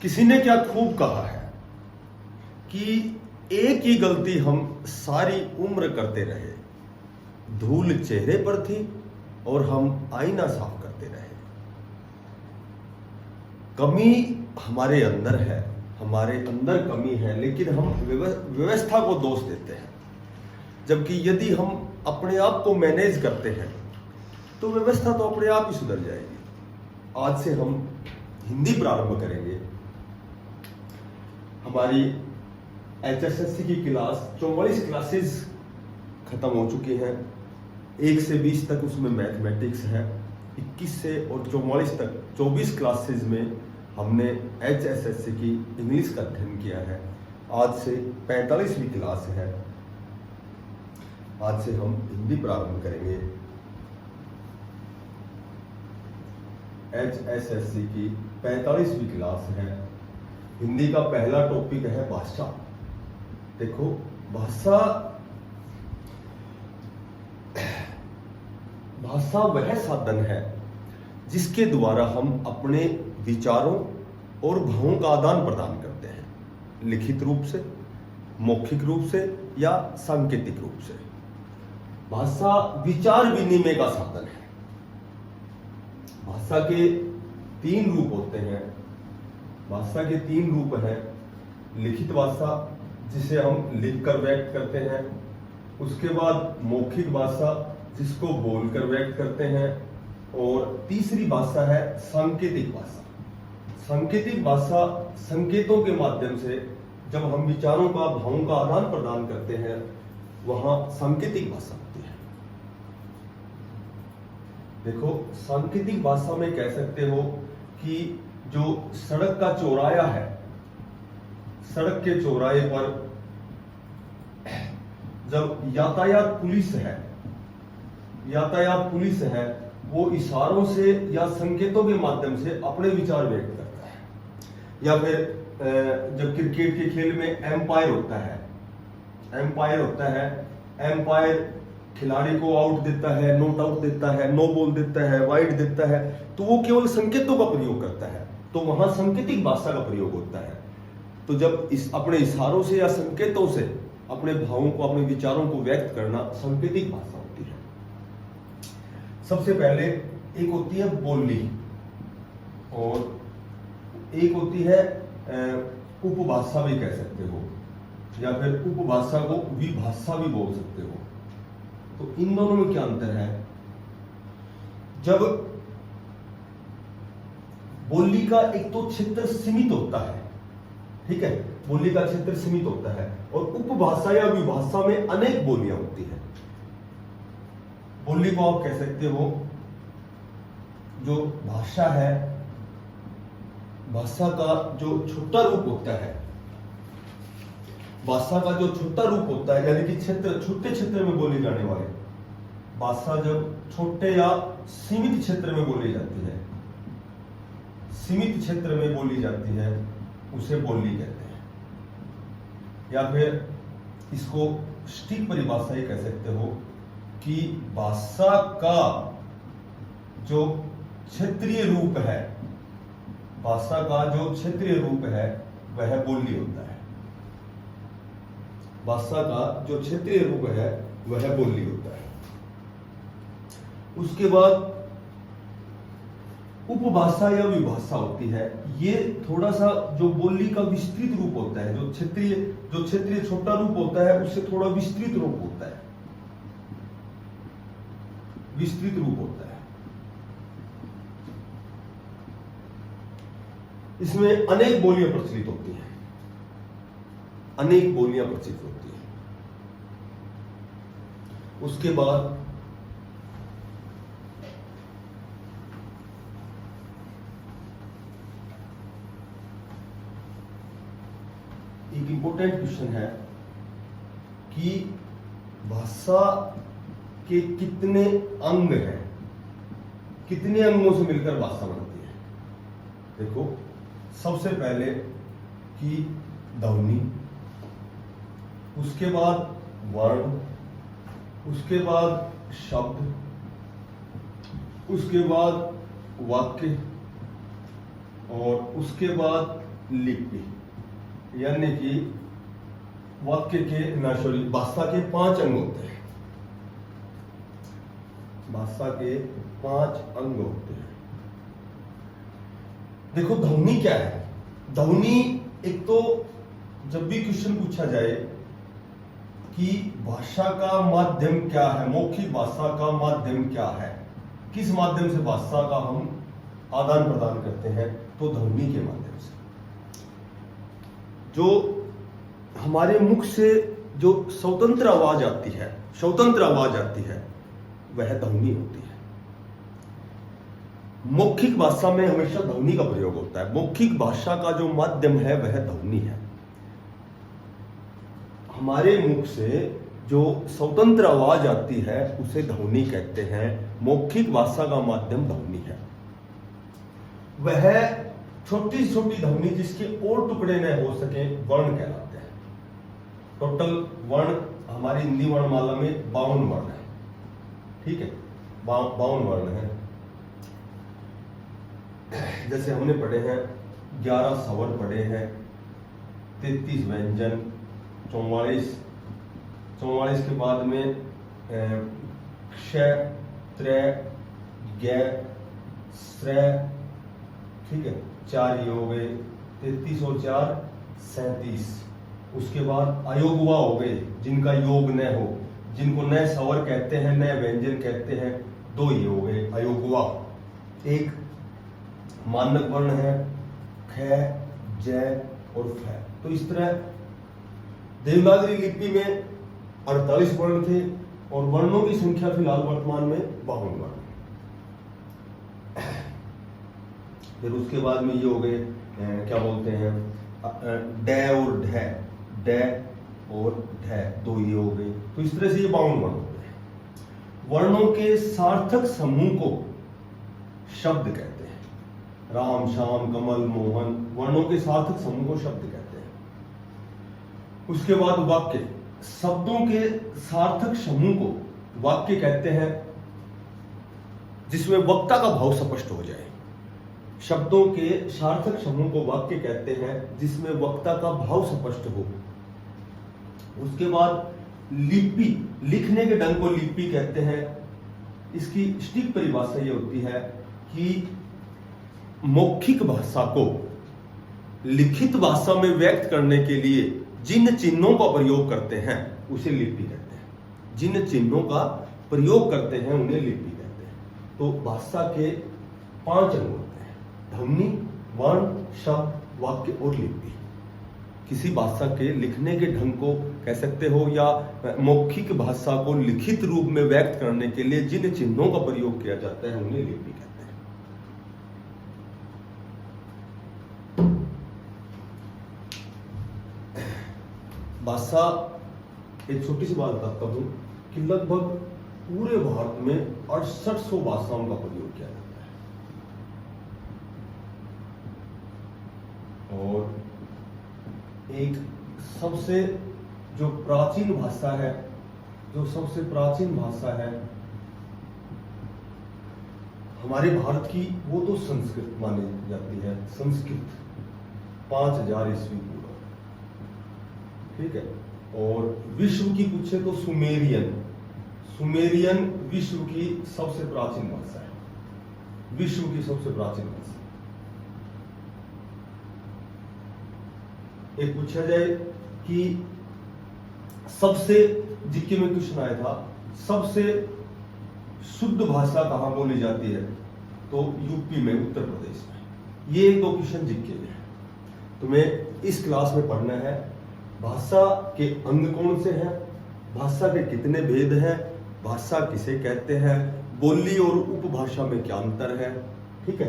किसी ने क्या खूब कहा है कि एक ही गलती हम सारी उम्र करते रहे, धूल चेहरे पर थी और हम आईना साफ करते रहे। कमी हमारे अंदर है, हमारे अंदर कमी है, लेकिन हम व्यवस्था को दोष देते हैं। जबकि यदि हम अपने आप को मैनेज करते हैं तो व्यवस्था तो अपने आप ही सुधर जाएगी। आज से हम हिंदी प्रारंभ करेंगे। हमारी HSSC की क्लास 44 क्लासेस खत्म हो चुकी हैं। 1 से 20 तक उसमें मैथमेटिक्स है, 21 से और 44 तक 24 क्लासेस में हमने HSSC की इंग्लिश का अध्ययन किया है। आज से 45वीं क्लास है। आज से हम हिंदी प्रारंभ करेंगे। HSSC की 45वीं क्लास है। हिंदी का पहला टॉपिक है भाषा। देखो, भाषा वह साधन है जिसके द्वारा हम अपने विचारों और भावों का आदान प्रदान करते हैं, लिखित रूप से, मौखिक रूप से या सांकेतिक रूप से। भाषा विचार विनिमय का साधन है। भाषा के 3 रूप होते हैं। भाषा के 3 रूप हैं। लिखित भाषा, जिसे हम लिखकर व्यक्त करते हैं। उसके बाद मौखिक भाषा, जिसको बोलकर व्यक्त करते हैं। और तीसरी भाषा है सांकेतिक भाषा। सांकेतिक भाषा संकेतों के माध्यम से जब हम विचारों का, भावों का आदान प्रदान करते हैं, वहां सांकेतिक भाषा होती है। देखो, सांकेतिक भाषा में कह सकते हो कि जो सड़क का चौराहा है, सड़क के चौराहे पर जब यातायात पुलिस है, वो इशारों से या संकेतों के माध्यम से अपने विचार व्यक्त करता है। या फिर जब क्रिकेट के खेल में एम्पायर होता है, एम्पायर खिलाड़ी को आउट देता है, नॉट आउट देता है, नो बॉल देता है, वाइड देता है, तो वो केवल संकेतों का प्रयोग करता है। तो वहां सांकेतिक भाषा का प्रयोग होता है। तो जब अपने इशारों से या संकेतों से अपने भावों को, अपने विचारों को व्यक्त करना सांकेतिक भाषा होती है। सबसे पहले एक होती है बोली और एक होती है उपभाषा भी कह सकते हो, या फिर उपभाषा को विभाषा भी बोल सकते हो। तो इन दोनों में क्या अंतर है? जब बोली का एक तो क्षेत्र सीमित होता है, ठीक है, बोली का क्षेत्र सीमित होता है, और उपभाषा या विभाषा में अनेक बोलियां होती हैं। बोली को आप कह सकते हो, जो भाषा है, भाषा का जो छोटा रूप होता है, भाषा का जो छोटा रूप होता है, यानी कि क्षेत्र, छोटे क्षेत्र में बोली जाने वाले भाषा जब छोटे या सीमित क्षेत्र में बोली जाती है, सीमित क्षेत्र में बोली जाती है, उसे बोली कहते हैं। या फिर इसको सटीक परिभाषा ही कह सकते हो कि भाषा का जो क्षेत्रीय रूप है, भाषा का जो क्षेत्रीय रूप है वह बोली होता है। भाषा का जो क्षेत्रीय रूप है वह बोली होता है। उसके बाद उपभाषा या विभाषा होती है। ये थोड़ा सा जो बोली का विस्तृत रूप होता है, जो क्षेत्रीय छोटा रूप होता है, उससे थोड़ा विस्तृत रूप होता है, विस्तृत रूप होता है। इसमें अनेक बोलियां प्रचलित होती हैं, अनेक बोलियां प्रचलित होती हैं। उसके बाद एक इंपॉर्टेंट क्वेश्चन है कि भाषा के कितने अंग हैं, कितने अंगों से मिलकर भाषा बनती है? देखो, सबसे पहले कि ध्वनि, उसके बाद वर्ण, उसके बाद शब्द, उसके बाद वाक्य, और उसके बाद लिपि, यानी कि वाक्य के भाषा के 5 अंग होते हैं। भाषा के 5 अंग होते हैं। देखो ध्वनि क्या है? ध्वनि, एक तो जब भी क्वेश्चन पूछा जाए कि भाषा का माध्यम क्या है, मौखिक भाषा का माध्यम क्या है, किस माध्यम से भाषा का हम आदान प्रदान करते हैं, तो ध्वनि के माध्यम से। जो हमारे मुख से जो स्वतंत्र आवाज आती है, वह ध्वनि होती है। मौखिक भाषा में हमेशा ध्वनि का प्रयोग होता है। मौखिक भाषा का जो माध्यम है वह ध्वनि है। हमारे मुख से जो स्वतंत्र आवाज आती है उसे ध्वनि कहते हैं। मौखिक भाषा का माध्यम ध्वनि है। वह छोटी छोटी ध्वनि जिसके और टुकड़े न हो सके वर्ण कहलाते हैं। टोटल वर्ण हमारी हिंदी वर्णमाला में 52 वर्ण है, ठीक है, 52 वर्ण है। जैसे हमने पढ़े हैं 11 स्वर पढ़े हैं, 33 व्यंजन, 44 के बाद में क्ष, त्र, ग, श्र, ठीक है, 4 ये हो गए, 33 और 4 37। उसके बाद अयोगवा हो गए, जिनका योग न हो, जिनको न स्वर कहते हैं न व्यंजन कहते हैं, 2 ये हो गए अयोगवा। एक मानक वर्ण है ख, ज और फ। तो इस तरह देवनागरी लिपि में 48 वर्ण थे और वर्णों की संख्या फिलहाल वर्तमान में 52 वर्ण। फिर उसके बाद में ये हो गए क्या बोलते हैं ड और ढ, ड और ढ, 2 ये हो गए। तो इस तरह से ये 52 वर्ण होते हैं। वर्णों के सार्थक समूह को शब्द कहते हैं। राम, श्याम, कमल, मोहन, वर्णों के सार्थक समूह को शब्द कहते हैं। उसके बाद वाक्य, शब्दों के सार्थक समूह को वाक्य कहते हैं जिसमें वक्ता का भाव स्पष्ट हो जाए। शब्दों के सार्थक समूह को वाक्य कहते हैं जिसमें वक्ता का भाव स्पष्ट हो। उसके बाद लिपि, लिखने के ढंग को लिपि कहते हैं। इसकी सटीक परिभाषा ये होती है कि मौखिक भाषा को लिखित भाषा में व्यक्त करने के लिए जिन चिन्हों का प्रयोग करते हैं उसे लिपि कहते हैं। जिन चिन्हों का प्रयोग करते हैं उन्हें लिपि कहते हैं। तो भाषा के 5 अंग होते हैं: ध्वनि, वर्ण, शब्द, वाक्य और लिपि। किसी भाषा के लिखने के ढंग को कह सकते हो या मौखिक भाषा को लिखित रूप में व्यक्त करने के लिए जिन चिन्हों का प्रयोग किया जाता है उन्हें लिपि कहते हैं। भाषा, एक छोटी सी बात बताता हूं कि लगभग पूरे भारत में 6800 भाषाओं का प्रयोग किया जाता है। और एक सबसे जो प्राचीन भाषा है, हमारे भारत की, वो तो संस्कृत मानी जाती है। संस्कृत 5000 ईस्वी पूर्व, ठीक है। और विश्व की पूछे तो सुमेरियन विश्व की सबसे प्राचीन भाषा है। विश्व की सबसे प्राचीन भाषा। एक पूछा जाए कि सबसे, जीके में क्वेश्चन आया था, सबसे शुद्ध भाषा कहां बोली जाती है, तो यूपी में, उत्तर प्रदेश में। ये 2 क्वेश्चन जीके में है। तुम्हें इस क्लास में पढ़ना है भाषा के अंग कौन से हैं, भाषा के कितने भेद हैं, भाषा किसे कहते हैं, बोली और उपभाषा में क्या अंतर है, ठीक है।